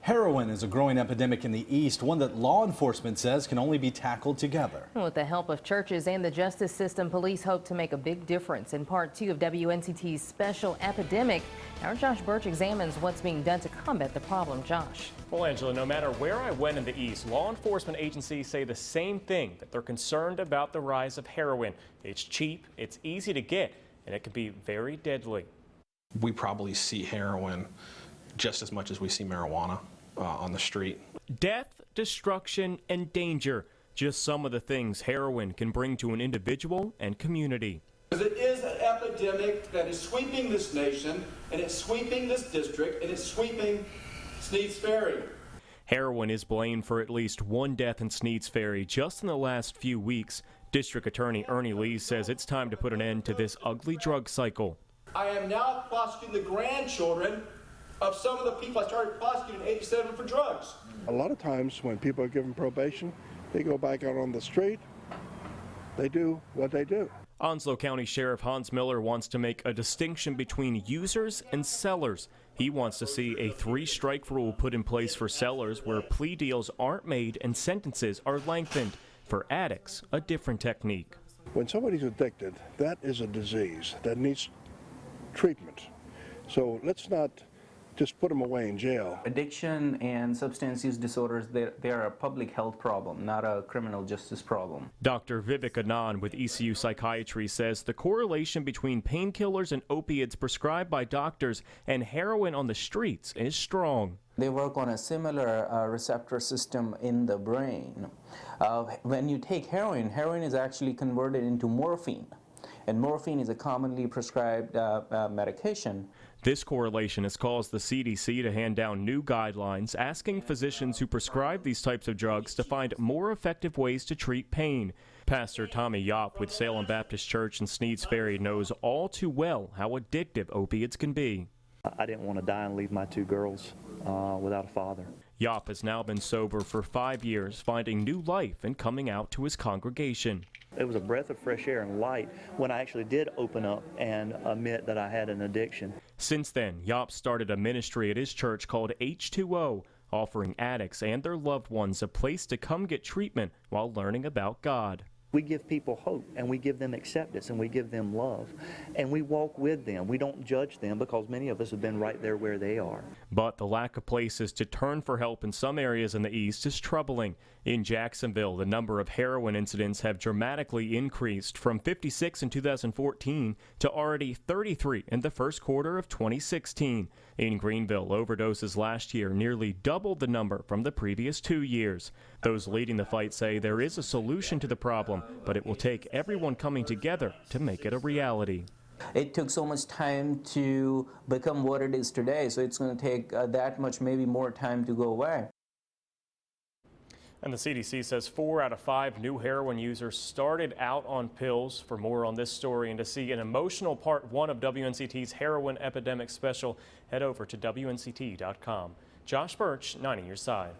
Heroin is a growing epidemic in the East, one that law enforcement says can only be tackled together. With the help of churches and the justice system, police hope to make a big difference. In part 2 of WNCT's special epidemic, our Josh Birch examines what's being done to combat the problem. Josh. Well, Angela, no matter where I went in the East, law enforcement agencies say the same thing, that they're concerned about the rise of heroin. It's cheap, it's easy to get, and it can be very deadly. We probably see heroin just as much as we see marijuana on the street. Death, destruction, and danger. Just some of the things heroin can bring to an individual and community. It is an epidemic that is sweeping this nation, and it's sweeping this district, and it's sweeping Sneads Ferry. Heroin is blamed for at least one death in Sneads Ferry just in the last few weeks. District Attorney Ernie Lee says it's time to put an end to this ugly drug cycle. I am now prosecuting the grandchildren of some of the people I started prosecuting in '87 for drugs. A lot of times when people are given probation, they go back out on the street, they do what they do. Onslow County Sheriff Hans Miller wants to make a distinction between users and sellers. He wants to see a 3-strike rule put in place for sellers where plea deals aren't made and sentences are lengthened. For addicts, a different technique. When somebody's addicted, that is a disease that needs treatment. So let's not just put them away in jail. Addiction and substance use disorders, they are a public health problem, not a criminal justice problem. Dr. Vivek Anand with ECU Psychiatry says the correlation between painkillers and opiates prescribed by doctors and heroin on the streets is strong. They work on a similar receptor system in the brain. When you take heroin, heroin is actually converted into morphine. And morphine is a commonly prescribed medication. This correlation has caused the CDC to hand down new guidelines asking physicians who prescribe these types of drugs to find more effective ways to treat pain. Pastor Tommy Yopp with Salem Baptist Church in Sneads Ferry knows all too well how addictive opiates can be. I didn't want to die and leave my 2 girls without a father. Yopp has now been sober for 5 years, finding new life and coming out to his congregation. It was a breath of fresh air and light when I actually did open up and admit that I had an addiction. Since then, Yopp started a ministry at his church called H2O, offering addicts and their loved ones a place to come get treatment while learning about God. We give people hope, and we give them acceptance, and we give them love, and we walk with them. We don't judge them because many of us have been right there where they are. But the lack of places to turn for help in some areas in the East is troubling. In Jacksonville, the number of heroin incidents have dramatically increased from 56 in 2014 to already 33 in the first quarter of 2016. In Greenville, overdoses last year nearly doubled the number from the previous 2 years. Those leading the fight say there is a solution to the problem, but it will take everyone coming together to make it a reality. It took so much time to become what it is today, so it's going to take that much, maybe more time to go away. And the CDC says 4 out of 5 new heroin users started out on pills. For more on this story and to see an emotional part 1 of WNCT's heroin epidemic special, head over to WNCT.com. Josh Birch, 9 on your side.